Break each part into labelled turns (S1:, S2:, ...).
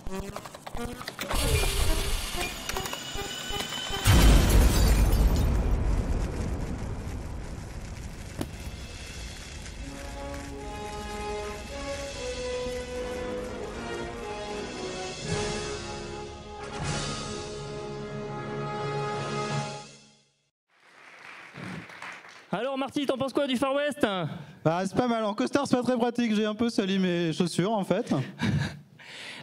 S1: Alors Marty, t'en penses quoi du Far West?
S2: Bah, c'est pas mal. En costard, c'est pas très pratique. J'ai un peu sali mes chaussures en fait.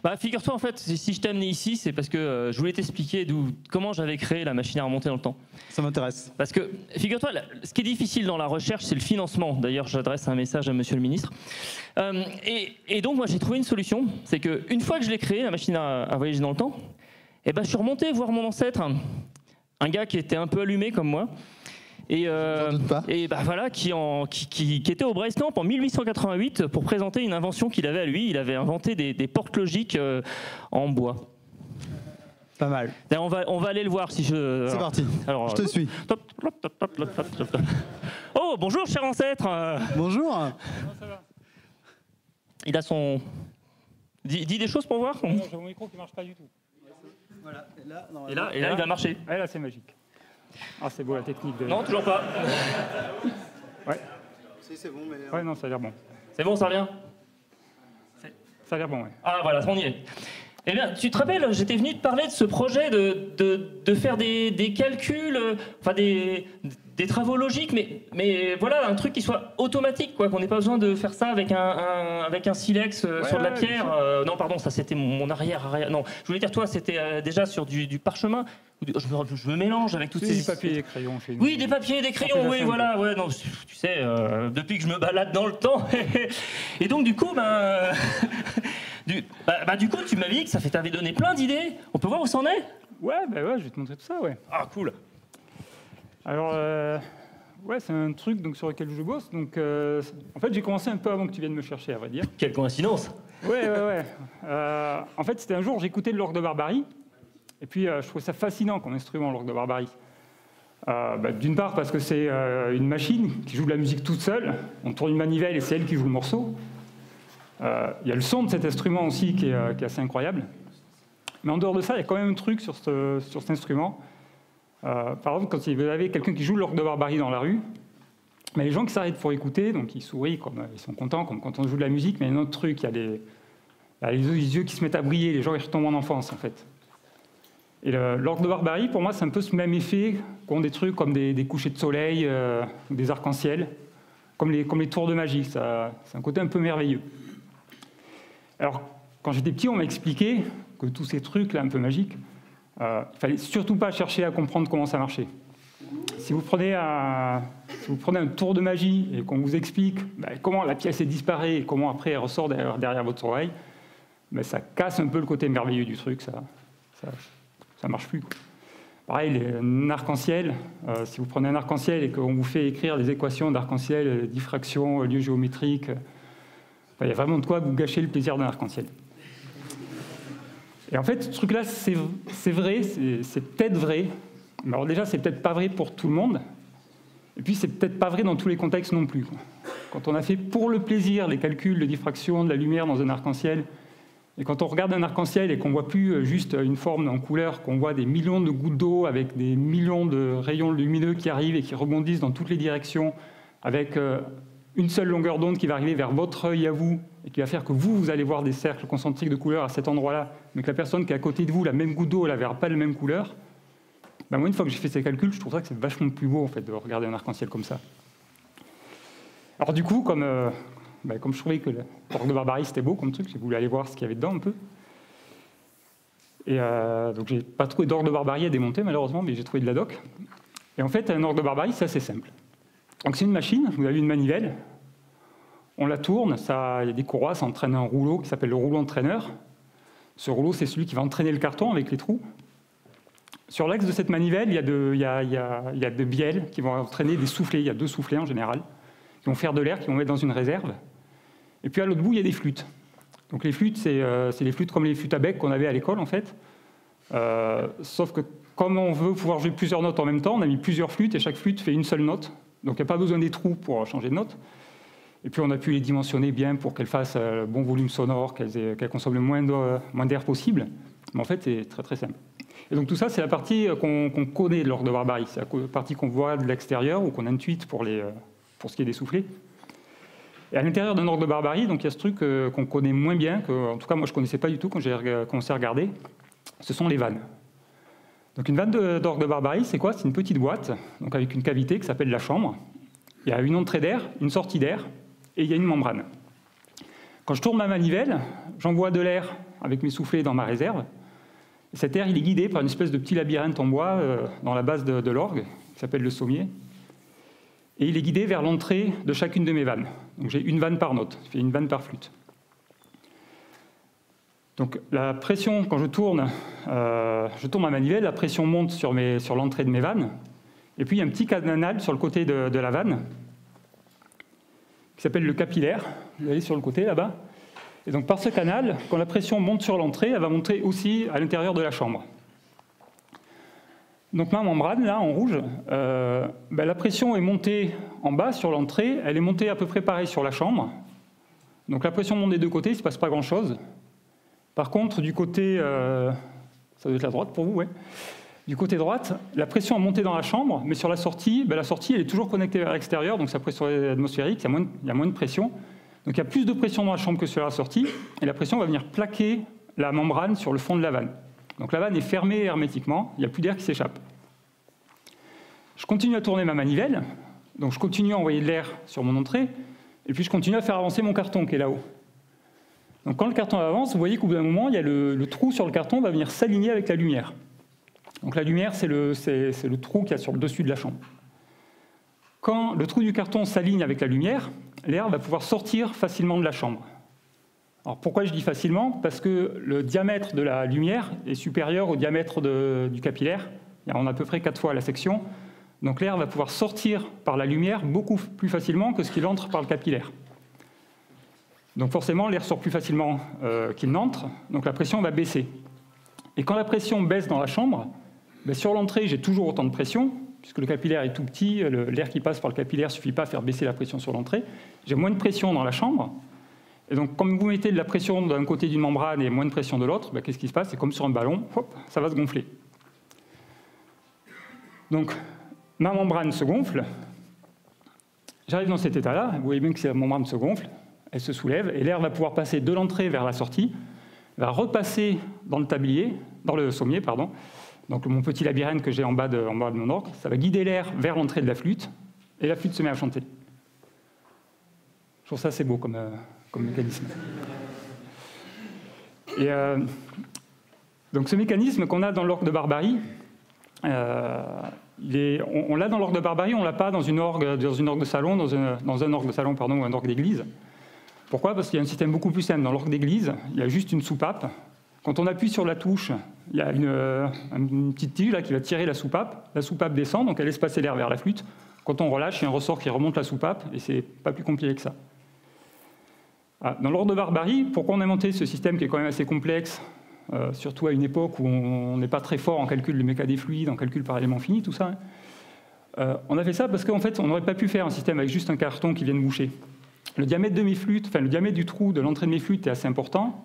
S1: Bah, figure-toi en fait, si je t'ai amené ici, c'est parce que je voulais t'expliquer comment j'avais créé la machine à remonter dans le temps.
S2: Ça m'intéresse.
S1: Parce que, figure-toi, ce qui est difficile dans la recherche, c'est le financement. D'ailleurs, j'adresse un message à monsieur le ministre. Et donc, moi, j'ai trouvé une solution. C'est qu'une fois que je l'ai créée, la machine à voyager dans le temps, eh ben, je suis remonté voir mon ancêtre, un gars qui était un peu allumé comme moi. Et bah voilà, qui était au Brace Camp en 1888 pour présenter une invention qu'il avait à lui. Il avait inventé des portes logiques en bois.
S2: Pas mal.
S1: On va aller le voir si je.
S2: C'est parti. Alors, je te suis.
S1: Oh, bonjour, cher ancêtre.
S2: Bonjour.
S3: Comment ça va?
S1: Il a son. Dis des choses pour voir.
S3: Non, j'ai mon micro qui marche pas du tout.
S2: Voilà.
S1: Et là, il va marcher.
S3: Ah, là, c'est magique. Ah, c'est beau la technique de.
S1: Non, toujours pas.
S3: Ouais.
S2: Si, c'est bon, mais.
S3: Ouais, non, ça a l'air bon.
S1: C'est bon, ça revient.
S3: Ça a l'air bon, ouais.
S1: Ah, voilà, on y est. Eh bien, tu te rappelles, j'étais venu te parler de ce projet de faire des calculs, enfin des travaux logiques, mais voilà, un truc qui soit automatique, quoi, qu'on n'ait pas besoin de faire ça avec un silex sur de la pierre. Non, pardon, ça c'était mon arrière. Non, je voulais dire, toi, c'était déjà sur du parchemin. Je me mélange avec toutes ces...
S3: Du papier et des crayons chez nous.
S1: Oui, des papiers et des crayons, oui, voilà. Ouais, non, tu sais, depuis que je me balade dans le temps. Et donc, du coup, du coup, tu m'avais dit que t'avait donné plein d'idées. On peut voir où ça en est?
S3: Ouais, je vais te montrer tout ça, ouais.
S1: Ah, cool.
S3: Alors, ouais, c'est un truc donc, sur lequel je bosse. Donc, en fait, j'ai commencé un peu avant que tu viennes me chercher, à vrai dire.
S1: Quelle coïncidence.
S3: Ouais. En fait, c'était un jour, j'écoutais de l'orgue de Barbarie. Et puis, je trouvais ça fascinant comme instrument, l'orgue de Barbarie. D'une part, parce que c'est une machine qui joue de la musique toute seule. On tourne une manivelle et c'est elle qui joue le morceau. Il y a le son de cet instrument aussi qui est assez incroyable. Mais en dehors de ça, il y a quand même un truc sur cet instrument. Par exemple, quand vous avez quelqu'un qui joue l'orgue de Barbarie dans la rue, mais les gens qui s'arrêtent pour écouter, donc ils sourient, ils sont contents, comme quand on joue de la musique, mais il y a un autre truc, il y a les yeux qui se mettent à briller, les gens ils retombent en enfance en fait. Et l'orgue de Barbarie, pour moi, c'est un peu ce même effet qu'ont des trucs comme des couchers de soleil, des arcs-en-ciel, comme les tours de magie. C'est un côté un peu merveilleux. Alors, quand j'étais petit, on m'a expliqué que tous ces trucs-là un peu magiques, il ne fallait surtout pas chercher à comprendre comment ça marchait. Si vous prenez un tour de magie et qu'on vous explique comment la pièce disparaît et comment après elle ressort derrière votre oreille, ça casse un peu le côté merveilleux du truc, ça marche plus. Pareil, un arc-en-ciel, si vous prenez un arc-en-ciel et qu'on vous fait écrire des équations d'arc-en-ciel, diffraction, lieu géométrique, il y a vraiment de quoi vous gâcher le plaisir d'un arc-en-ciel. Et en fait, ce truc-là, c'est vrai, c'est peut-être vrai. Mais alors déjà, c'est peut-être pas vrai pour tout le monde. Et puis, c'est peut-être pas vrai dans tous les contextes non plus. Quand on a fait pour le plaisir les calculs de diffraction de la lumière dans un arc-en-ciel, et quand on regarde un arc-en-ciel et qu'on voit plus juste une forme en couleur, qu'on voit des millions de gouttes d'eau avec des millions de rayons lumineux qui arrivent et qui rebondissent dans toutes les directions, avec une seule longueur d'onde qui va arriver vers votre œil à vous et qui va faire que vous allez voir des cercles concentriques de couleurs à cet endroit-là, mais que la personne qui est à côté de vous, la même goutte d'eau, elle ne verra pas la même couleur. Moi, une fois que j'ai fait ces calculs, je trouve ça que c'est vachement plus beau en fait, de regarder un arc-en-ciel comme ça. Alors du coup, comme je trouvais que l'orgue de Barbarie c'était beau comme truc, j'ai voulu aller voir ce qu'il y avait dedans un peu. Et donc j'ai pas trouvé d'orgue de Barbarie à démonter malheureusement, mais j'ai trouvé de la doc. Et en fait, un orgue de Barbarie, c'est assez simple. Donc c'est une machine, vous avez une manivelle, on la tourne, il y a des courroies, ça entraîne un rouleau qui s'appelle le rouleau entraîneur. Ce rouleau, c'est celui qui va entraîner le carton avec les trous. Sur l'axe de cette manivelle, il y a de bielles qui vont entraîner des soufflets, il y a 2 soufflets en général, qui vont faire de l'air, qui vont mettre dans une réserve. Et puis à l'autre bout, il y a des flûtes. Donc les flûtes, c'est des flûtes comme les flûtes à bec qu'on avait à l'école en fait. Sauf que comme on veut pouvoir jouer plusieurs notes en même temps, on a mis plusieurs flûtes et chaque flûte fait une seule note. Donc il n'y a pas besoin des trous pour changer de note. Et puis on a pu les dimensionner bien pour qu'elles fassent bon volume sonore, qu'elles consomment le moins d'air possible. Mais en fait, c'est très très simple. Et donc tout ça, c'est la partie qu'on connaît de l'orgue de Barbarie. C'est la partie qu'on voit de l'extérieur ou qu'on intuite pour ce qui est des soufflets. Et à l'intérieur d'un orgue de Barbarie, donc il y a ce truc qu'on connaît moins bien, en tout cas moi je ne connaissais pas du tout quand j'ai commencé à regarder, ce sont les vannes. Donc une vanne d'orgue de Barbarie, c'est quoi? C'est une petite boîte donc avec une cavité qui s'appelle la chambre. Il y a une entrée d'air, une sortie d'air, et il y a une membrane. Quand je tourne ma manivelle, j'envoie de l'air avec mes soufflets dans ma réserve. Et cet air, il est guidé par une espèce de petit labyrinthe en bois dans la base de l'orgue, qui s'appelle le sommier. Et il est guidé vers l'entrée de chacune de mes vannes. Donc j'ai une vanne par note, une vanne par flûte. Donc la pression, quand je tourne ma manivelle, la pression monte sur l'entrée de mes vannes. Et puis il y a un petit canal sur le côté de la vanne, qui s'appelle le capillaire. Vous allez sur le côté là-bas. Et donc par ce canal, quand la pression monte sur l'entrée, elle va monter aussi à l'intérieur de la chambre. Donc ma membrane, là, en rouge, la pression est montée en bas sur l'entrée, elle est montée à peu près pareil sur la chambre. Donc la pression monte des deux côtés, il ne se passe pas grand-chose. Par contre, du côté... ça doit être la droite pour vous, ouais. Du côté droite, la pression a monté dans la chambre, mais sur la sortie, elle est toujours connectée vers l'extérieur, donc sa pression atmosphérique, il y a moins de pression. Donc il y a plus de pression dans la chambre que sur la sortie, et la pression va venir plaquer la membrane sur le fond de la vanne. Donc la vanne est fermée hermétiquement, il n'y a plus d'air qui s'échappe. Je continue à tourner ma manivelle, donc je continue à envoyer de l'air sur mon entrée, et puis je continue à faire avancer mon carton qui est là-haut. Donc quand le carton avance, vous voyez qu'au bout d'un moment, il y a le trou sur le carton va venir s'aligner avec la lumière. Donc la lumière, c'est le trou qu'il y a sur le dessus de la chambre. Quand le trou du carton s'aligne avec la lumière, l'air va pouvoir sortir facilement de la chambre. Alors pourquoi je dis facilement? Parce que le diamètre de la lumière est supérieur au diamètre du capillaire. On a à peu près 4 fois la section. Donc l'air va pouvoir sortir par la lumière beaucoup plus facilement que ce qu'il entre par le capillaire. Donc forcément, l'air sort plus facilement qu'il n'entre, donc la pression va baisser. Et quand la pression baisse dans la chambre, sur l'entrée, j'ai toujours autant de pression, puisque le capillaire est tout petit, l'air qui passe par le capillaire ne suffit pas à faire baisser la pression sur l'entrée. J'ai moins de pression dans la chambre. Et donc, quand vous mettez de la pression d'un côté d'une membrane et moins de pression de l'autre, qu'est-ce qui se passe? C'est comme sur un ballon, hop, ça va se gonfler. Donc, ma membrane se gonfle. J'arrive dans cet état-là. Vous voyez bien que la membrane se gonfle, elle se soulève, et l'air va pouvoir passer de l'entrée vers la sortie, va repasser dans le sommier, pardon. Donc mon petit labyrinthe que j'ai en bas de mon orgue, ça va guider l'air vers l'entrée de la flûte, et la flûte se met à chanter. Je trouve ça assez beau comme mécanisme. Et donc ce mécanisme qu'on a dans l'orgue de Barbarie, on l'a dans l'orgue de Barbarie, on ne l'a pas dans une orgue de salon, dans un orgue de salon, pardon, ou un orgue d'église. Pourquoi? Parce qu'il y a un système beaucoup plus simple. Dans l'orgue d'église, il y a juste une soupape. Quand on appuie sur la touche, il y a une petite tige là, qui va tirer la soupape. La soupape descend, donc elle laisse passer l'air vers la flûte. Quand on relâche, il y a un ressort qui remonte la soupape, et c'est pas plus compliqué que ça. Dans l'orgue de Barbarie, pourquoi on a monté ce système qui est quand même assez complexe, surtout à une époque où on n'est pas très fort en calcul de méca des fluides, en calcul par élément fini, tout ça. On a fait ça parce qu'en fait, on n'aurait pas pu faire un système avec juste un carton qui vienne boucher. Le diamètre de mes flûtes, le diamètre du trou de l'entrée de mes flûtes est assez important.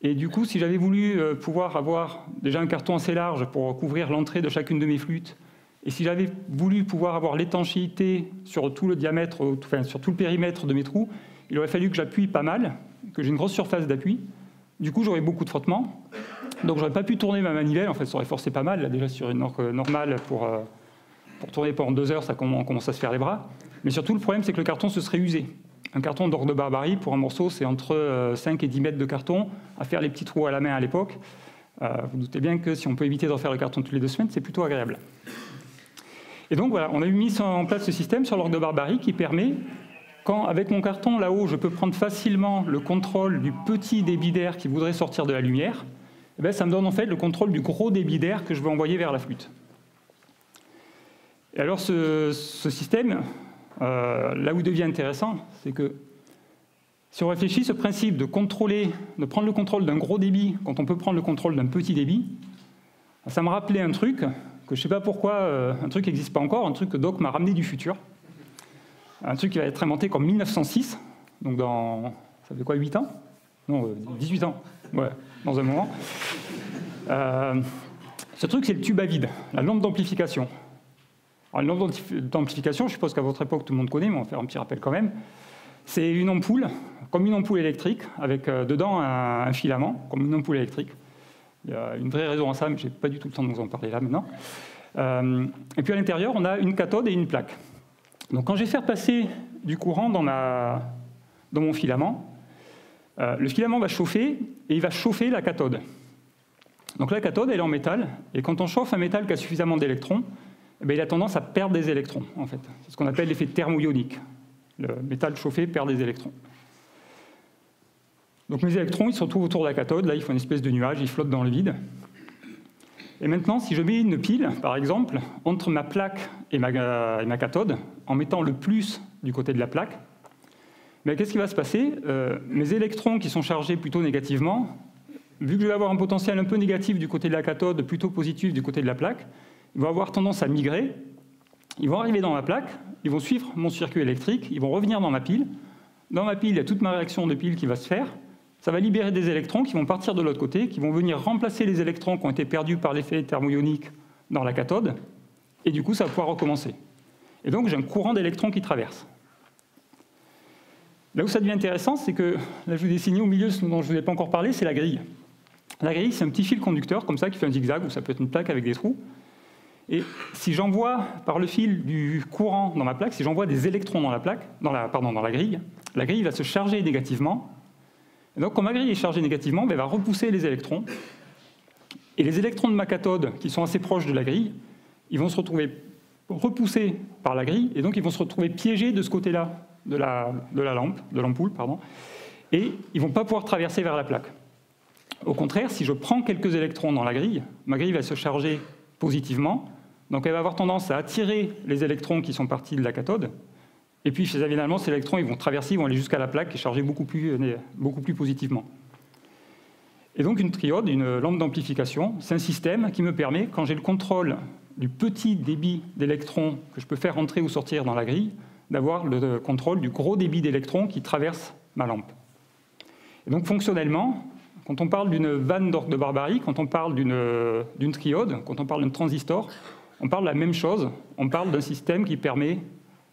S3: Et du coup, si j'avais voulu pouvoir avoir déjà un carton assez large pour couvrir l'entrée de chacune de mes flûtes, et si j'avais voulu pouvoir avoir l'étanchéité sur tout le diamètre, sur tout le périmètre de mes trous, il aurait fallu que j'appuie pas mal, que j'ai une grosse surface d'appui. Du coup, j'aurais beaucoup de frottement. Donc, j'aurais pas pu tourner ma manivelle. En fait, ça aurait forcé pas mal. Là, déjà, sur une orgue normale, pour tourner pendant 2 heures, ça commence à se faire les bras. Mais surtout, le problème, c'est que le carton se serait usé. Un carton d'orgue de Barbarie, pour un morceau, c'est entre 5 et 10 mètres de carton. À faire les petits trous à la main à l'époque, vous doutez bien que si on peut éviter de refaire le carton toutes les 2 semaines, c'est plutôt agréable. Et donc, voilà, on a mis en place ce système sur l'orgue de Barbarie qui permet... Quand, avec mon carton là-haut, je peux prendre facilement le contrôle du petit débit d'air qui voudrait sortir de la lumière, ça me donne en fait le contrôle du gros débit d'air que je veux envoyer vers la flûte. Et alors ce système, là où il devient intéressant, c'est que si on réfléchit ce principe de prendre le contrôle d'un gros débit quand on peut prendre le contrôle d'un petit débit, ça me rappelait un truc que je ne sais pas pourquoi, un truc qui n'existe pas encore, un truc que Doc m'a ramené du futur. un truc qui va être inventé qu'en 1906, donc dans, ça fait quoi, 8 ans? Non, 18 ans, ouais, dans un moment. Ce truc, c'est le tube à vide, la lampe d'amplification. Alors, une lampe d'amplification, je suppose qu'à votre époque, tout le monde connaît, mais on va faire un petit rappel quand même. C'est une ampoule, comme une ampoule électrique, avec dedans un filament, comme une ampoule électrique. Il y a une vraie raison à ça, mais je n'ai pas du tout le temps de vous en parler là maintenant. Et puis à l'intérieur, on a une cathode et une plaque. Donc quand je vais faire passer du courant dans mon filament, le filament va chauffer et il va chauffer la cathode. Donc la cathode, elle est en métal, et quand on chauffe un métal qui a suffisamment d'électrons, eh bien, il a tendance à perdre des électrons, en fait. C'est ce qu'on appelle l'effet thermo-ionique. Le métal chauffé perd des électrons. Donc mes électrons, ils se retrouvent autour de la cathode, là ils font une espèce de nuage, ils flottent dans le vide. Et maintenant, si je mets une pile, par exemple, entre ma plaque et ma cathode, en mettant le plus du côté de la plaque, ben, qu'est-ce qui va se passer? Mes électrons qui sont chargés plutôt négativement, vu que je vais avoir un potentiel un peu négatif du côté de la cathode, plutôt positif du côté de la plaque, ils vont avoir tendance à migrer, ils vont arriver dans ma plaque, ils vont suivre mon circuit électrique, ils vont revenir dans ma pile. Dans ma pile, il y a toute ma réaction de pile qui va se faire. Ça va libérer des électrons qui vont partir de l'autre côté, qui vont venir remplacer les électrons qui ont été perdus par l'effet thermo-ionique dans la cathode, et du coup, ça va pouvoir recommencer. Et donc, j'ai un courant d'électrons qui traverse. Là où ça devient intéressant, c'est que, là, je vous ai dessiné au milieu, ce dont je ne vous ai pas encore parlé, c'est la grille. La grille, c'est un petit fil conducteur, comme ça, qui fait un zigzag, ou ça peut être une plaque avec des trous. Et si j'envoie par le fil du courant dans ma plaque, si j'envoie des électrons dans la grille va se charger négativement. Et donc, quand ma grille est chargée négativement, elle va repousser les électrons. Et les électrons de ma cathode, qui sont assez proches de la grille, ils vont se retrouver repoussés par la grille, et donc ils vont se retrouver piégés de ce côté-là de l'ampoule, et ils ne vont pas pouvoir traverser vers la plaque. Au contraire, si je prends quelques électrons dans la grille, ma grille va se charger positivement, donc elle va avoir tendance à attirer les électrons qui sont partis de la cathode, et puis finalement ces électrons ils vont traverser, ils vont aller jusqu'à la plaque et charger beaucoup plus positivement. Et donc une triode, une lampe d'amplification, c'est un système qui me permet, quand j'ai le contrôle du petit débit d'électrons que je peux faire entrer ou sortir dans la grille, d'avoir le contrôle du gros débit d'électrons qui traverse ma lampe. Et donc fonctionnellement, quand on parle d'une vanne d'orgue de Barbarie, quand on parle d'une triode, quand on parle d'un transistor, on parle de la même chose. On parle d'un système qui permet,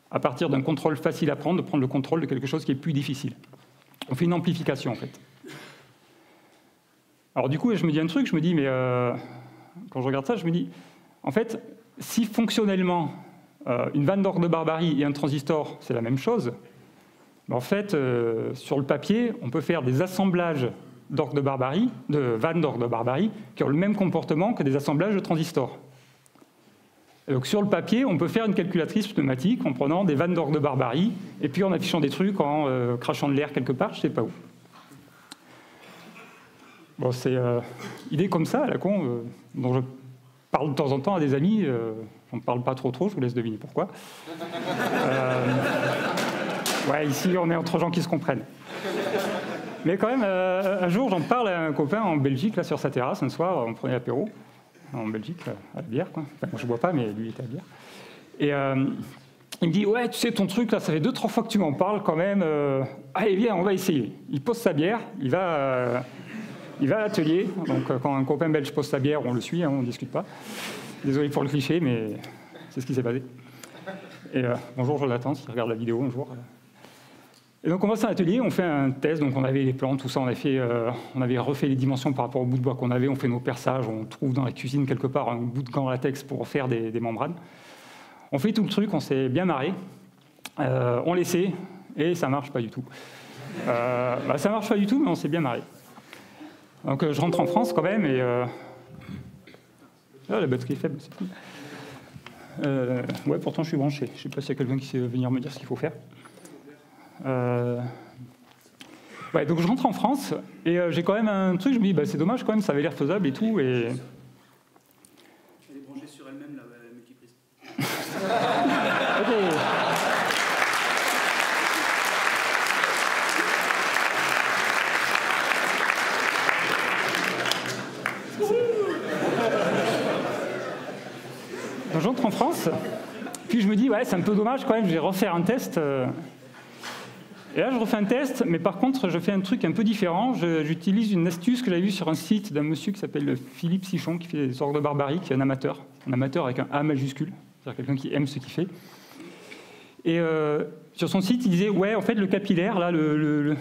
S3: à partir d'un contrôle facile à prendre, de prendre le contrôle de quelque chose qui est plus difficile. On fait une amplification, en fait. Alors du coup, je me dis un truc, je me dis, mais quand je regarde ça, je me dis, en fait, si fonctionnellement, une vanne d'orgue de Barbarie et un transistor, c'est la même chose, ben, en fait, sur le papier, on peut faire des assemblages d'orgue de Barbarie, de vannes d'orgue de Barbarie, qui ont le même comportement que des assemblages de transistors. Et donc sur le papier, on peut faire une calculatrice pneumatique en prenant des vannes d'orgue de Barbarie, et puis en affichant des trucs, en crachant de l'air quelque part, je ne sais pas où. Bon, c'est idée comme ça, à la con, dont je parle de temps en temps à des amis, j'en parle pas trop, je vous laisse deviner pourquoi. Ouais, ici, on est entre gens qui se comprennent. Mais quand même, un jour, j'en parle à un copain en Belgique, là, sur sa terrasse, un soir, on prenait l'apéro, en Belgique, à la bière, quoi. Enfin, moi, je ne bois pas, mais lui, il était à la bière. Et il me dit, ouais, tu sais, ton truc, là, ça fait 2-3 fois que tu m'en parles, quand même. Allez, viens, on va essayer. Il pose sa bière, il va à l'atelier. Donc, quand un copain belge pose sa bière, on le suit, hein, on ne discute pas. Désolé pour le cliché, mais c'est ce qui s'est passé. Et bonjour Jonathan, s'il regarde la vidéo un jour. Et donc on va à l'atelier, on fait un test, donc on avait les plans, tout ça, on avait refait les dimensions par rapport au bout de bois qu'on avait, on fait nos perçages, on trouve dans la cuisine quelque part un bout de gant latex pour faire des membranes. On fait tout le truc, on s'est bien marré, on l'essaie, et ça marche pas du tout. Ça marche pas du tout, mais on s'est bien marré. Donc je rentre en France quand même, et la batterie est faible, c'est cool. Ouais, pourtant je suis branché, je sais pas s'il y a quelqu'un qui sait venir me dire ce qu'il faut faire. Ouais, donc je rentre en France et j'ai quand même un truc, je me dis c'est dommage quand même, ça avait l'air faisable et tout. Et...
S4: Elle est branchée sur elle-même, la multiprise.
S3: Okay. Donc j'entre en France Puis je me dis, ouais, c'est un peu dommage quand même, je vais refaire un test. Et là, je refais un test, mais par contre, je fais un truc un peu différent. J'utilise une astuce que j'avais vue sur un site d'un monsieur qui s'appelle Philippe Sichon, qui fait des orgues de barbarie, qui est un amateur avec un A majuscule, c'est-à-dire quelqu'un qui aime ce qu'il fait. Et sur son site, il disait, ouais, en fait, le capillaire, là, le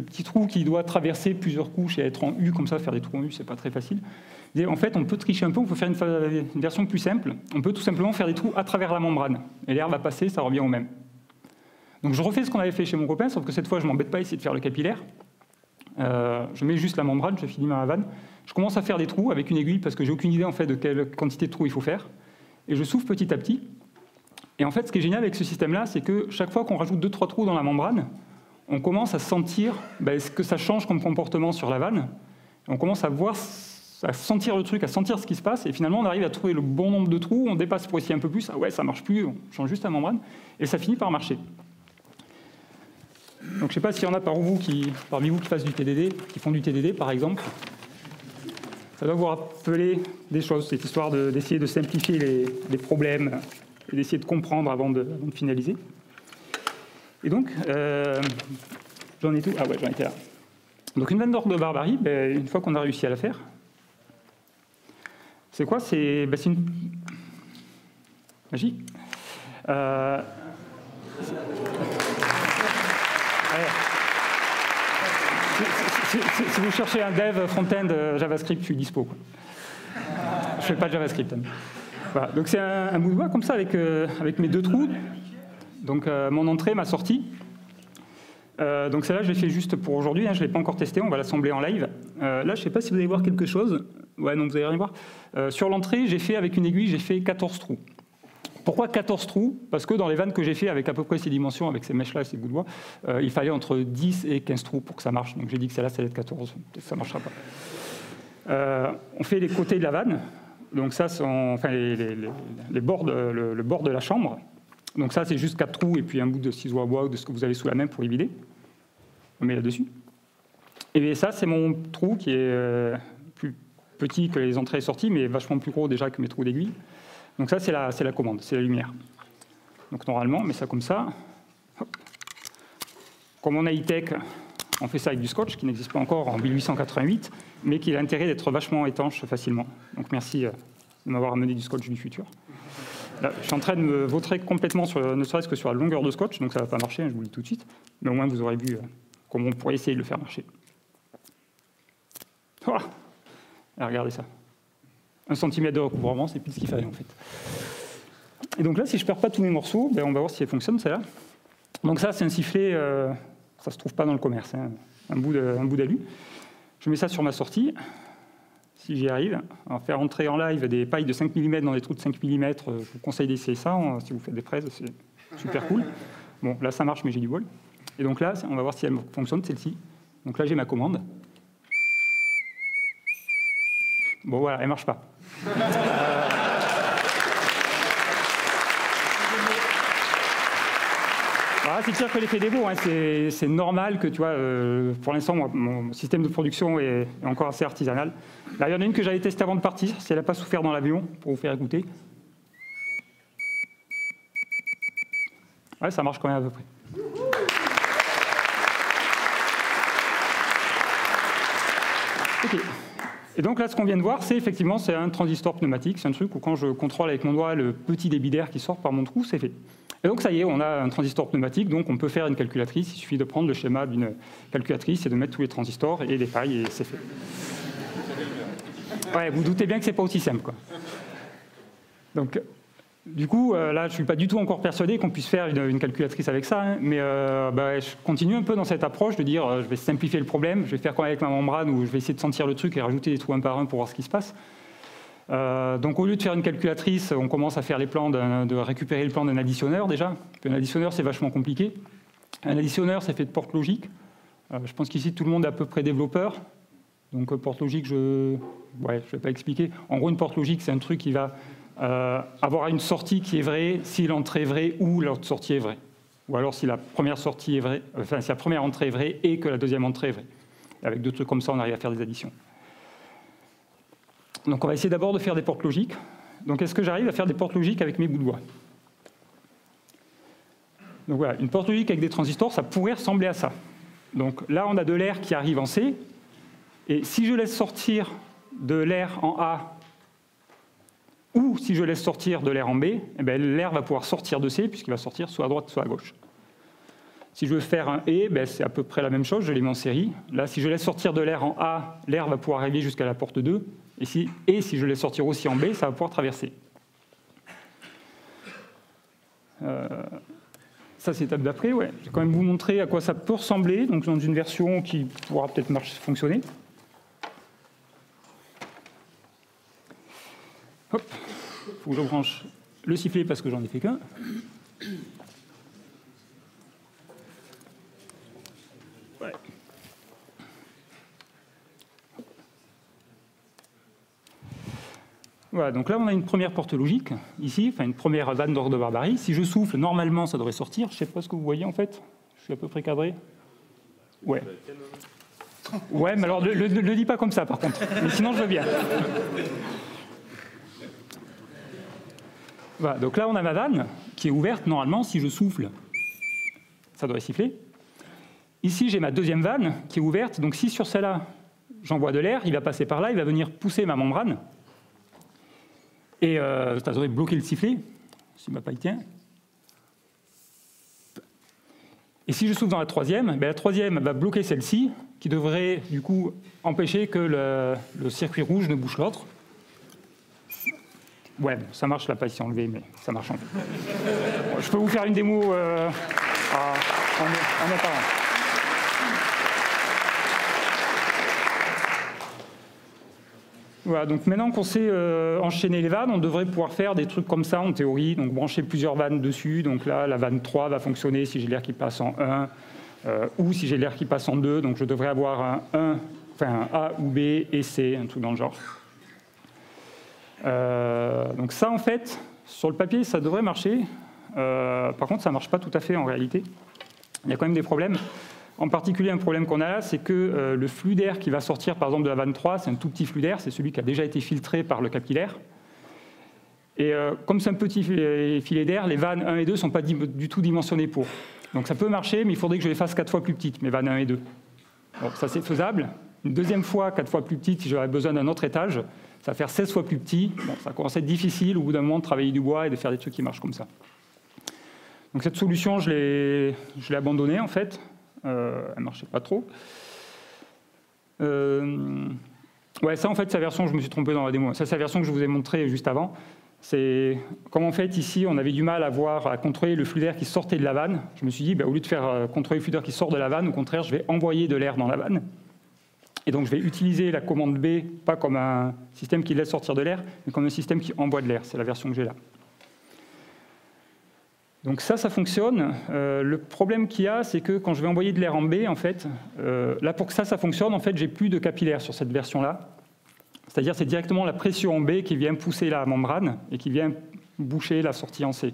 S3: petit trou qui doit traverser plusieurs couches et être en U, comme ça, faire des trous en U, c'est pas très facile. Il disait, en fait, on peut tricher un peu, on peut faire une version plus simple. On peut tout simplement faire des trous à travers la membrane. Et l'air va passer, ça revient au même. Donc je refais ce qu'on avait fait chez mon copain, sauf que cette fois, je ne m'embête pas à essayer de faire le capillaire. Je mets juste la membrane, je finis ma vanne. Je commence à faire des trous avec une aiguille, parce que j'ai aucune idée en fait, de quelle quantité de trous il faut faire. Et je souffle petit à petit. Et en fait, ce qui est génial avec ce système-là, c'est que chaque fois qu'on rajoute 2-3 trous dans la membrane, on commence à sentir ce que ça change comme comportement sur la vanne. On commence à voir, à sentir le truc, à sentir ce qui se passe. Et finalement, on arrive à trouver le bon nombre de trous. On dépasse pour essayer un peu plus. Ah ouais, ça ne marche plus. On change juste la membrane. Et ça finit par marcher. Donc je ne sais pas s'il y en a parmi vous qui fassent du TDD, qui font du TDD par exemple. Ça doit vous rappeler des choses, cette histoire d'essayer de simplifier les problèmes et d'essayer de comprendre avant de finaliser. Et donc, j'en ai tout. Ah ouais, j'en étais là. Donc une vanne d'orgue de barbarie, une fois qu'on a réussi à la faire, c'est quoi? C'est une magie. Si vous cherchez un dev front-end JavaScript, je suis dispo. Quoi. Je ne fais pas de JavaScript. Voilà. Donc c'est un bout de bois comme ça avec mes 2 trous. Donc mon entrée, ma sortie. Donc celle-là, je l'ai fait juste pour aujourd'hui. Hein, je ne l'ai pas encore testé. On va l'assembler en live. Là, je ne sais pas si vous allez voir quelque chose. Ouais, non, vous n'allez rien voir. Sur l'entrée, j'ai fait avec une aiguille, j'ai fait 14 trous. Pourquoi 14 trous? Parce que dans les vannes que j'ai fait avec à peu près ces dimensions, avec ces mèches-là, ces bouts de bois, il fallait entre 10 et 15 trous pour que ça marche. Donc j'ai dit que celle-là, ça allait être 14. Peut-être que ça ne marchera pas. On fait les côtés de la vanne. Donc ça, sont les bords le bord de la chambre. Donc ça, c'est juste 4 trous et puis un bout de ciseau à bois ou de ce que vous avez sous la main pour les vider. On met là-dessus. Et ça, c'est mon trou qui est plus petit que les entrées et sorties, mais vachement plus gros déjà que mes trous d'aiguille. Donc ça, c'est la commande, c'est la lumière. Donc normalement, on met ça comme ça. Hop. Comme on a high-tech, on fait ça avec du scotch, qui n'existe pas encore en 1888, mais qui a l'intérêt d'être vachement étanche facilement. Donc merci de m'avoir amené du scotch du futur. Là, je suis en train de me vautrer complètement, ne serait-ce que sur la longueur de scotch, donc ça ne va pas marcher, je vous le dis tout de suite. Mais au moins, vous aurez vu comment on pourrait essayer de le faire marcher. Voilà. Et regardez ça. 1 cm de recouvrement, c'est plus ce qu'il fallait en fait. Et donc là, si je ne perds pas tous mes morceaux, on va voir si elle fonctionne, celle-là. Donc ça, c'est un sifflet, ça ne se trouve pas dans le commerce, hein, un bout d'alu. Je mets ça sur ma sortie, si j'y arrive. Alors, faire entrer en live des pailles de 5 mm dans des trous de 5 mm, je vous conseille d'essayer ça, si vous faites des fraises, c'est super cool. Bon, là, ça marche, mais j'ai du bol. Et donc là, on va voir si elle fonctionne, celle-ci. Donc là, j'ai ma commande. Bon, voilà, elle ne marche pas. Voilà, c'est pire que l'effet des mots. Hein. C'est normal que, tu vois, pour l'instant, mon système de production est encore assez artisanal. Là, il y en a une que j'avais testée avant de partir, si elle n'a pas souffert dans l'avion, pour vous faire écouter. Ouais, ça marche quand même à peu près. Ok. Et donc là, ce qu'on vient de voir, c'est effectivement un transistor pneumatique. C'est un truc où quand je contrôle avec mon doigt le petit débit d'air qui sort par mon trou, c'est fait. Et donc ça y est, on a un transistor pneumatique, donc on peut faire une calculatrice. Il suffit de prendre le schéma d'une calculatrice et de mettre tous les transistors et les pailles, et c'est fait. Ouais, vous doutez bien que c'est pas aussi simple, quoi. Donc, du coup, là, je suis pas du tout encore persuadé qu'on puisse faire une calculatrice avec ça, hein, mais je continue un peu dans cette approche de dire je vais simplifier le problème, je vais faire comme avec ma membrane où je vais essayer de sentir le truc et rajouter des trous un par un pour voir ce qui se passe. Donc au lieu de faire une calculatrice, on commence à faire les plans de récupérer le plan d'un additionneur déjà. Un additionneur, c'est vachement compliqué. Un additionneur, c'est fait de portes logiques. Je pense qu'ici, tout le monde est à peu près développeur. Donc porte logique, je vais pas expliquer. En gros, une porte logique, c'est un truc qui va avoir une sortie qui est vraie si l'entrée est vraie ou l'autre sortie est vraie. Ou alors si la première sortie est vraie, si la première entrée est vraie et que la deuxième entrée est vraie. Et avec deux trucs comme ça, on arrive à faire des additions. Donc on va essayer d'abord de faire des portes logiques. Donc est-ce que j'arrive à faire des portes logiques avec mes bouts de bois? Donc voilà, une porte logique avec des transistors, ça pourrait ressembler à ça. Donc là, on a de l'air qui arrive en C, et si je laisse sortir de l'air en A, ou si je laisse sortir de l'air en B, eh bien, l'air va pouvoir sortir de C, puisqu'il va sortir soit à droite, soit à gauche. Si je veux faire un E, ben c'est à peu près la même chose, je l'ai mis en série. Là, si je laisse sortir de l'air en A, l'air va pouvoir arriver jusqu'à la porte 2, et si je laisse sortir aussi en B, ça va pouvoir traverser. Ça, c'est l'étape d'après. Ouais. Je vais quand même vous montrer à quoi ça peut ressembler, donc dans une version qui pourra peut-être fonctionner. Hop, il faut que je branche le sifflet parce que j'en ai fait qu'un. Ouais. Voilà, donc là on a une première porte logique, ici, enfin une première vanne d'ordre de barbarie. Si je souffle, normalement ça devrait sortir. Je ne sais pas ce que vous voyez en fait. Je suis à peu près cadré. Ouais. Ouais, mais alors ne le dis pas comme ça par contre. Mais sinon je veux bien. Voilà, donc là on a ma vanne qui est ouverte. Normalement, si je souffle, ça devrait siffler. Ici j'ai ma deuxième vanne qui est ouverte. Donc si sur celle-là j'envoie de l'air, il va passer par là, il va venir pousser ma membrane. Et ça devrait bloquer le sifflet, si ma paille tient. Et si je souffle dans la troisième, ben la troisième va bloquer celle-ci, qui devrait du coup empêcher que le circuit rouge ne bouche l'autre. Ouais, ça marche, la paille s'est enlevée, mais ça marche en fait. Bon, je peux vous faire une démo en apparent. Voilà, donc maintenant qu'on sait enchaîner les vannes, on devrait pouvoir faire des trucs comme ça en théorie, donc brancher plusieurs vannes dessus. Donc là, la vanne 3 va fonctionner si j'ai l'air qui passe en 1, ou si j'ai l'air qui passe en 2, donc je devrais avoir un A ou B et C, un truc dans le genre. Donc ça, en fait, sur le papier, ça devrait marcher. Par contre, ça ne marche pas tout à fait en réalité. Il y a quand même des problèmes. En particulier, un problème qu'on a là, c'est que le flux d'air qui va sortir, par exemple, de la vanne 3, c'est un tout petit flux d'air, c'est celui qui a déjà été filtré par le capillaire. Et comme c'est un petit filet d'air, les vannes 1 et 2 ne sont pas du tout dimensionnées pour. Donc ça peut marcher, mais il faudrait que je les fasse 4 fois plus petites, mes vannes 1 et 2. Bon, ça, c'est faisable. Une deuxième fois, 4 fois plus petite, si j'aurais besoin d'un autre étage, ça va faire 16 fois plus petit. Bon, ça commence à être difficile, au bout d'un moment, de travailler du bois et de faire des trucs qui marchent comme ça. Donc cette solution, je l'ai abandonnée, en fait. Elle ne marchait pas trop. Ouais, ça, en fait, c'est la version, je me suis trompé dans la démo. Ça, c'est la version que je vous ai montrée juste avant. C'est comme en fait, ici, on avait du mal à contrôler le flux d'air qui sortait de la vanne. Je me suis dit, au lieu de faire contrôler le flux d'air qui sort de la vanne, au contraire, je vais envoyer de l'air dans la vanne. Et donc, je vais utiliser la commande B, pas comme un système qui laisse sortir de l'air, mais comme un système qui envoie de l'air. C'est la version que j'ai là. Donc ça fonctionne. Le problème qu'il y a, c'est que quand je vais envoyer de l'air en B, en fait, là pour que ça fonctionne, en fait, j'ai plus de capillaire sur cette version-là. C'est-à-dire c'est directement la pression en B qui vient pousser la membrane et qui vient boucher la sortie en C.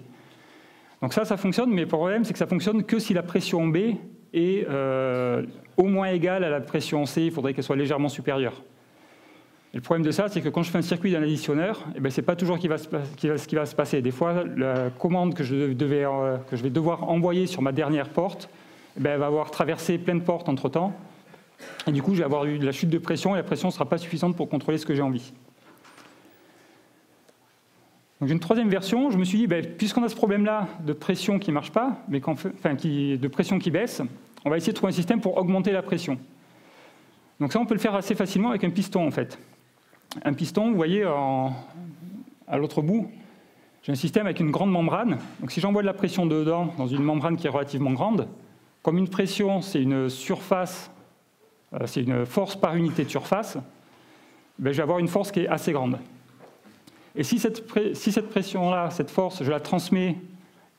S3: Donc ça fonctionne, mais le problème, c'est que ça fonctionne que si la pression en B est au moins égale à la pression en C, il faudrait qu'elle soit légèrement supérieure. Et le problème de ça, c'est que quand je fais un circuit d'un additionneur, ce n'est pas toujours ce qui va se passer. Des fois, la commande que je vais devoir envoyer sur ma dernière porte, elle va avoir traversé plein de portes entre-temps. Et du coup, je vais avoir eu de la chute de pression, et la pression ne sera pas suffisante pour contrôler ce que j'ai envie. Donc j'ai une troisième version. Je me suis dit, puisqu'on a ce problème-là de pression qui ne marche pas, mais de pression qui baisse, on va essayer de trouver un système pour augmenter la pression. Donc ça, on peut le faire assez facilement avec un piston, en fait. Un piston, vous voyez, à l'autre bout, j'ai un système avec une grande membrane. Donc si j'envoie de la pression dedans, dans une membrane qui est relativement grande, comme une pression, c'est une surface, c'est une force par unité de surface, je vais avoir une force qui est assez grande. Et si cette pression-là, cette force, je la transmets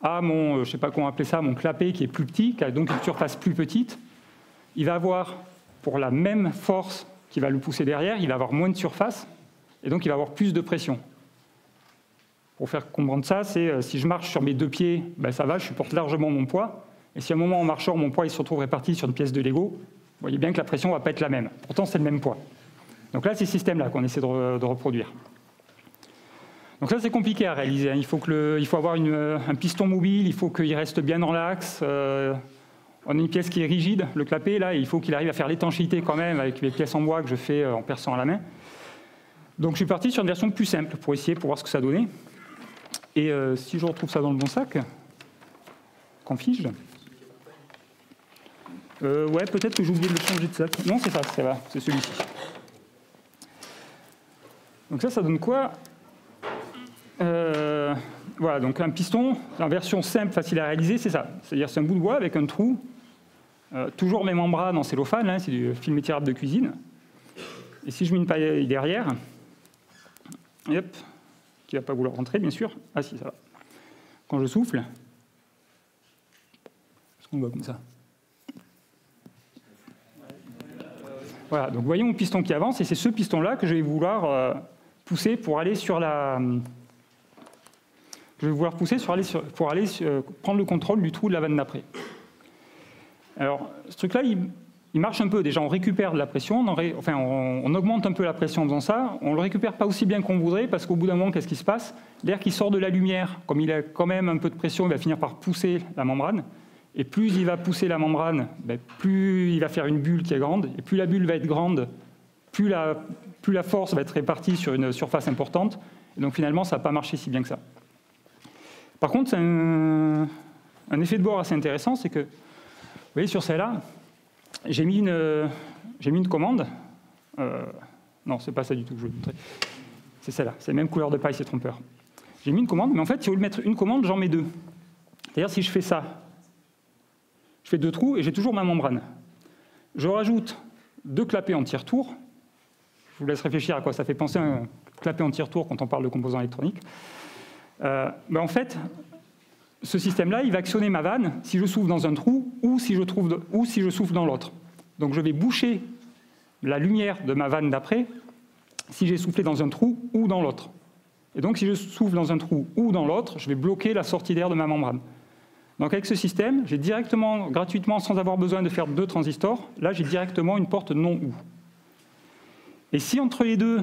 S3: à mon, je ne sais pas comment appeler ça, mon clapet qui est plus petit, qui a donc une surface plus petite, il va avoir, pour la même force qui va le pousser derrière, il va avoir moins de surface, et donc il va avoir plus de pression. Pour faire comprendre ça, c'est si je marche sur mes deux pieds, ça va, je supporte largement mon poids, et si à un moment en marchant, mon poids il se retrouve réparti sur une pièce de Lego, vous voyez bien que la pression ne va pas être la même. Pourtant, c'est le même poids. Donc là, c'est ce système-là qu'on essaie de reproduire. Donc ça, c'est compliqué à réaliser. Il faut avoir un piston mobile, il faut qu'il reste bien dans l'axe. On a une pièce qui est rigide, le clapet, là, et il faut qu'il arrive à faire l'étanchéité quand même avec les pièces en bois que je fais en perçant à la main. Donc je suis parti sur une version plus simple pour essayer, pour voir ce que ça donnait. Et si je retrouve ça dans le bon sac, qu'on fige. Ouais, peut-être que j'ai oublié de le changer de sac. Non, c'est ça va, c'est celui-ci. Donc ça donne quoi? Voilà, donc un piston, en version simple, facile à réaliser, c'est ça. C'est-à-dire c'est un bout de bois avec un trou, toujours mes membranes en cellophane, hein, c'est du film étirable de cuisine. Et si je mets une paille derrière, hop, qui ne va pas vouloir rentrer, bien sûr. Ah si, ça va. Quand je souffle, est-ce qu'on voit comme ça? Voilà, donc voyez mon piston qui avance, et c'est ce piston-là que je vais vouloir pousser pour aller sur la... pour aller prendre le contrôle du trou de la vanne d'après. Alors, ce truc-là, il marche un peu. Déjà, on récupère de la pression, on augmente un peu la pression en faisant ça. On ne le récupère pas aussi bien qu'on voudrait, parce qu'au bout d'un moment, qu'est-ce qui se passe? L'air qui sort de la lumière, comme il a quand même un peu de pression, il va finir par pousser la membrane. Et plus il va pousser la membrane, plus il va faire une bulle qui est grande. Et plus la bulle va être grande, plus la force va être répartie sur une surface importante. Et donc finalement, ça ne va pas marcher si bien que ça. Par contre, un effet de bord assez intéressant, c'est que, vous voyez, sur celle-là, j'ai mis une commande. Non, c'est pas ça du tout que je veux montrer. C'est celle-là, c'est la même couleur de paille, c'est trompeur. J'ai mis une commande, mais en fait, si au lieu de mettre une commande, j'en mets deux. C'est-à-dire, si je fais ça, je fais deux trous et j'ai toujours ma membrane. Je rajoute deux clapets en tire-tour. Je vous laisse réfléchir à quoi ça fait penser un clapet en tire-tour quand on parle de composants électroniques. En fait, ce système-là, il va actionner ma vanne si je souffle dans un trou ou si je souffle dans l'autre. Donc je vais boucher la lumière de ma vanne d'après si j'ai soufflé dans un trou ou dans l'autre. Et donc si je souffle dans un trou ou dans l'autre, je vais bloquer la sortie d'air de ma membrane. Donc avec ce système, j'ai directement, gratuitement, sans avoir besoin de faire deux transistors, là j'ai directement une porte non-ou. Et si entre les deux,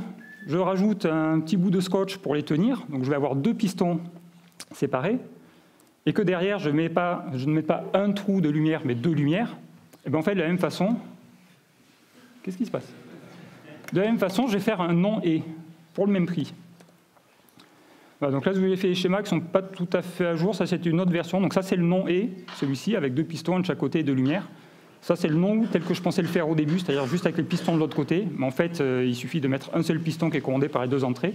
S3: je rajoute un petit bout de scotch pour les tenir, donc je vais avoir deux pistons séparés, et que derrière, je ne mets pas un trou de lumière, mais deux lumières, et bien en fait, de la même façon, qu'est-ce qui se passe? De la même façon, je vais faire un non-et, pour le même prix. Voilà, donc là, je vous ai fait les schémas qui ne sont pas tout à fait à jour, ça c'est une autre version, donc ça c'est le non-et, celui-ci, avec deux pistons de chaque côté et deux lumières. Ça, c'est le non-ou tel que je pensais le faire au début, c'est-à-dire juste avec les pistons de l'autre côté. Mais en fait, il suffit de mettre un seul piston qui est commandé par les deux entrées.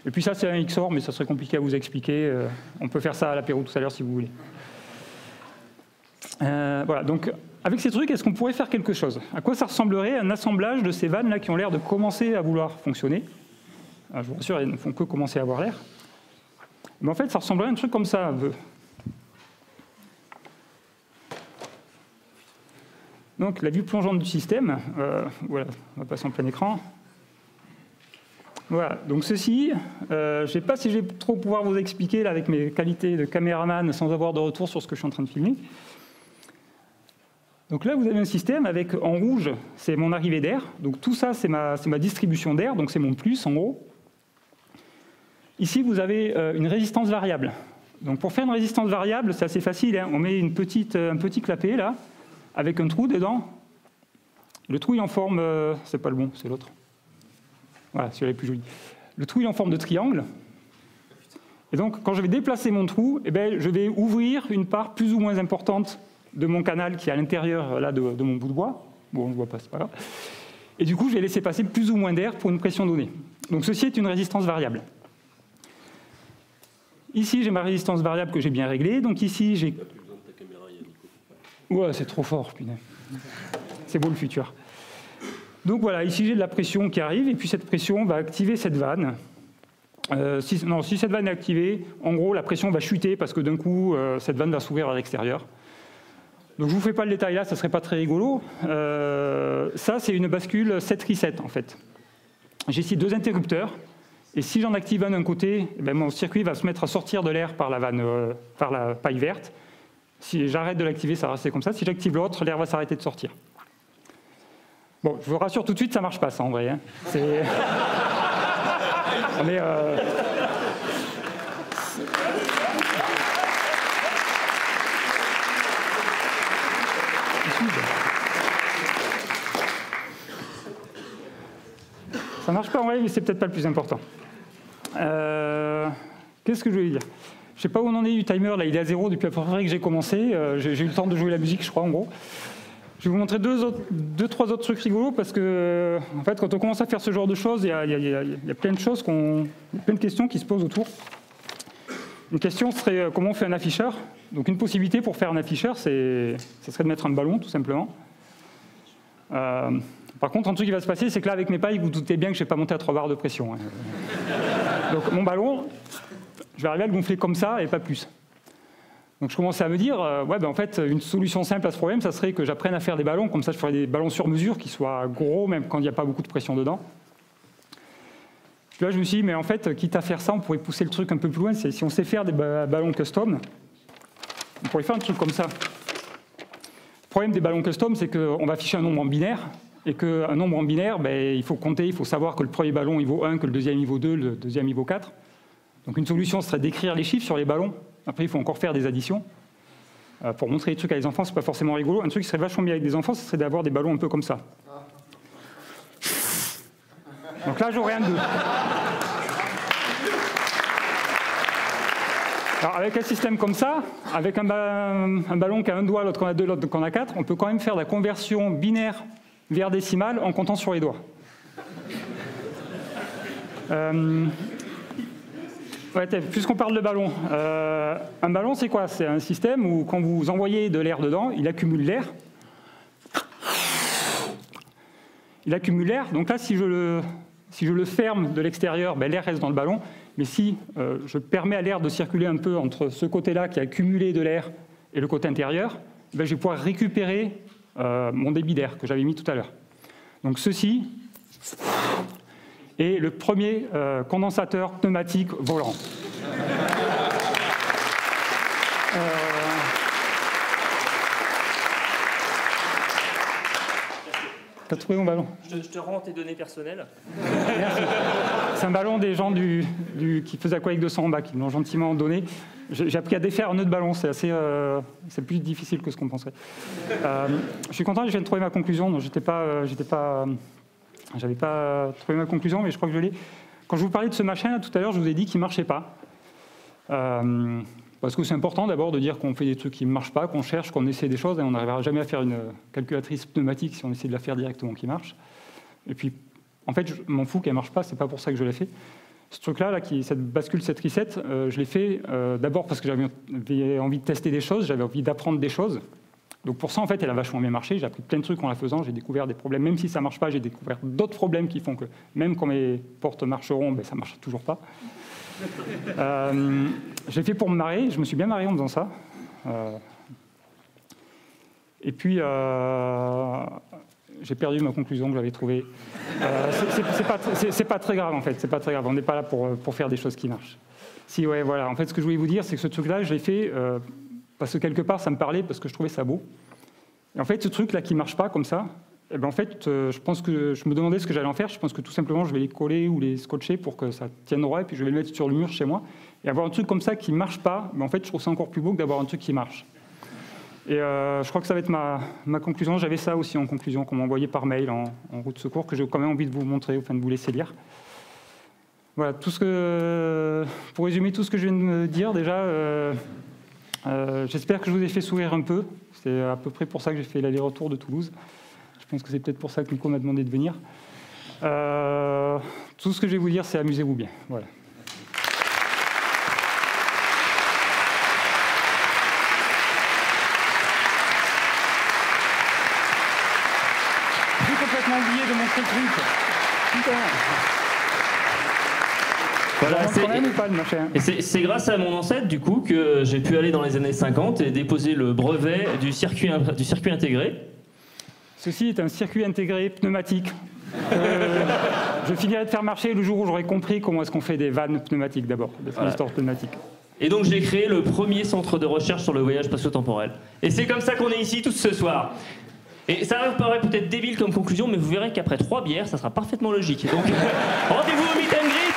S3: Et puis ça, c'est un XOR, mais ça serait compliqué à vous expliquer. On peut faire ça à l'apéro tout à l'heure si vous voulez. Voilà, donc avec ces trucs, est-ce qu'on pourrait faire quelque chose? À quoi ça ressemblerait un assemblage de ces vannes-là qui ont l'air de commencer à vouloir fonctionner? Je vous rassure, elles ne font que commencer à avoir l'air. Mais en fait, ça ressemblerait à un truc comme ça. Donc la vue plongeante du système, voilà, on va passer en plein écran. Voilà, donc ceci, je ne sais pas si je vais trop pouvoir vous expliquer là, avec mes qualités de caméraman sans avoir de retour sur ce que je suis en train de filmer. Donc là, vous avez un système avec, en rouge, c'est mon arrivée d'air. Donc tout ça, c'est ma distribution d'air, donc c'est mon plus en gros. Ici, vous avez une résistance variable. Donc pour faire une résistance variable, c'est assez facile, hein. On met un petit clapet là, avec un trou dedans. Le trou est en forme... c'est pas le bon, c'est l'autre. Voilà, celui-là est plus joli. Le trou est en forme de triangle. Et donc, quand je vais déplacer mon trou, eh bien, je vais ouvrir une part plus ou moins importante de mon canal qui est à l'intérieur là, de mon bout de bois. Bon, on ne le voit pas, c'est pas grave. Et du coup, je vais laisser passer plus ou moins d'air pour une pression donnée. Donc ceci est une résistance variable. Ici, j'ai ma résistance variable que j'ai bien réglée. Donc ici, j'ai... Ouais, c'est trop fort, putain. C'est beau le futur. Donc voilà, ici j'ai de la pression qui arrive, et puis cette pression va activer cette vanne. Si cette vanne est activée, en gros, la pression va chuter parce que d'un coup, cette vanne va s'ouvrir à l'extérieur. Donc je ne vous fais pas le détail là, ça ne serait pas très rigolo. Ça, c'est une bascule 7 reset en fait. J'ai ici deux interrupteurs, et si j'en active un d'un côté, eh bien, mon circuit va se mettre à sortir de l'air par la vanne, par la paille verte. Si j'arrête de l'activer, ça va rester comme ça. Si j'active l'autre, l'air va s'arrêter de sortir. Bon, je vous rassure tout de suite, ça ne marche pas ça en vrai. Hein. Ça marche pas en vrai, mais c'est peut-être pas le plus important. Qu'est-ce que je voulais dire? Je sais pas où on en est du timer, là il est à 0 depuis à peu près que j'ai commencé. J'ai eu le temps de jouer la musique, je crois, en gros. Je vais vous montrer trois autres trucs rigolos parce que, en fait, quand on commence à faire ce genre de choses, il y a plein de choses, plein de questions qui se posent autour. Une question serait comment on fait un afficheur. Donc une possibilité pour faire un afficheur, ça serait de mettre un ballon, tout simplement. Par contre, un truc qui va se passer, c'est que là, avec mes pailles, vous doutez bien que je ne vais pas monter à 3 bars de pression. Hein. Donc mon ballon, je vais arriver à le gonfler comme ça et pas plus. Donc je commençais à me dire, en fait, une solution simple à ce problème, ça serait que j'apprenne à faire des ballons, comme ça je ferais des ballons sur mesure qui soient gros, même quand il n'y a pas beaucoup de pression dedans. Puis là, je me suis dit, mais en fait, quitte à faire ça, on pourrait pousser le truc un peu plus loin. Si on sait faire des ballons custom, on pourrait faire un truc comme ça. Le problème des ballons custom, c'est qu'on va afficher un nombre en binaire, et qu'un nombre en binaire, il faut compter, il faut savoir que le premier ballon il vaut 1, que le deuxième il vaut 2, le deuxième il vaut 4. Donc une solution serait d'écrire les chiffres sur les ballons. Après, il faut encore faire des additions. Pour montrer les trucs à les enfants, c'est pas forcément rigolo. Un truc qui serait vachement bien avec des enfants, ce serait d'avoir des ballons un peu comme ça. Donc là, j'aurais un 2. Alors, avec un système comme ça, avec un ballon qui a un doigt, l'autre qu'on a 2, l'autre qu'on a 4, on peut quand même faire la conversion binaire vers décimale en comptant sur les doigts. Puisqu'on parle de ballon, un ballon, c'est quoi? C'est un système où, quand vous envoyez de l'air dedans, il accumule l'air. Il accumule l'air. Donc là, si je le ferme de l'extérieur, l'air reste dans le ballon. Mais si je permets à l'air de circuler un peu entre ce côté-là qui a accumulé de l'air et le côté intérieur, je vais pouvoir récupérer mon débit d'air que j'avais mis tout à l'heure. Donc ceci est le premier condensateur pneumatique volant. T'as trouvé mon ballon?
S1: Je te rends tes données personnelles.
S3: Merci. C'est un ballon des gens qui faisaient Aquatic 200 en bas, qui me l'ont gentiment donné. J'ai appris à défaire un nœud de ballon, c'est plus difficile que ce qu'on penserait. Je suis content, je viens de trouver ma conclusion. J'avais pas trouvé ma conclusion, mais je crois que je l'ai. Quand je vous parlais de ce machin, là, tout à l'heure, je vous ai dit qu'il ne marchait pas. Parce que c'est important d'abord de dire qu'on fait des trucs qui ne marchent pas, qu'on cherche, qu'on essaie des choses, et on n'arrivera jamais à faire une calculatrice pneumatique si on essaie de la faire directement qui marche. Et puis, en fait, je m'en fous qu'elle ne marche pas, c'est pas pour ça que je l'ai fait. Ce truc-là, cette bascule, cette reset, je l'ai fait d'abord parce que j'avais envie de tester des choses, j'avais envie d'apprendre des choses. Donc pour ça, en fait, elle a vachement bien marché. J'ai appris plein de trucs en la faisant, j'ai découvert des problèmes. Même si ça ne marche pas, j'ai découvert d'autres problèmes qui font que même quand mes portes marcheront, ça ne marche toujours pas. Je l'ai fait pour me marrer, je me suis bien marré en faisant ça. Et puis, j'ai perdu ma conclusion que j'avais trouvée. C'est pas très grave, en fait, c'est pas très grave. On n'est pas là pour faire des choses qui marchent. Si, ouais, voilà. En fait, ce que je voulais vous dire, c'est que ce truc-là, je l'ai fait parce que quelque part, ça me parlait, parce que je trouvais ça beau. Et en fait, ce truc-là qui ne marche pas comme ça, en fait, je pense que je me demandais ce que j'allais en faire. Je pense que tout simplement, je vais les coller ou les scotcher pour que ça tienne droit, et puis je vais le mettre sur le mur chez moi. Et avoir un truc comme ça qui ne marche pas, en fait, je trouve ça encore plus beau que d'avoir un truc qui marche. Et je crois que ça va être ma conclusion. J'avais ça aussi en conclusion qu'on m'a envoyé par mail en route de secours, que j'ai quand même envie de vous montrer, enfin de vous laisser lire. Voilà, pour résumer tout ce que je viens de me dire, déjà, j'espère que je vous ai fait sourire un peu. C'est à peu près pour ça que j'ai fait l'aller-retour de Toulouse. Je pense que c'est peut-être pour ça que Nico m'a demandé de venir. Tout ce que je vais vous dire, c'est amusez-vous bien. Voilà. J'ai complètement oublié de montrer le truc. Putain.
S1: Voilà, c'est grâce à mon ancêtre, du coup, que j'ai pu aller dans les années 50 et déposer le brevet du circuit intégré.
S3: Ceci est un circuit intégré pneumatique. Je finirai de faire marcher le jour où j'aurai compris comment est-ce qu'on fait des vannes pneumatiques d'abord, des transports pneumatiques.
S1: Et donc j'ai créé le premier centre de recherche sur le voyage spatio-temporel. Et c'est comme ça qu'on est ici tous ce soir. Et ça vous paraît peut-être débile comme conclusion, mais vous verrez qu'après 3 bières, ça sera parfaitement logique. Donc rendez-vous au Meet and Greet.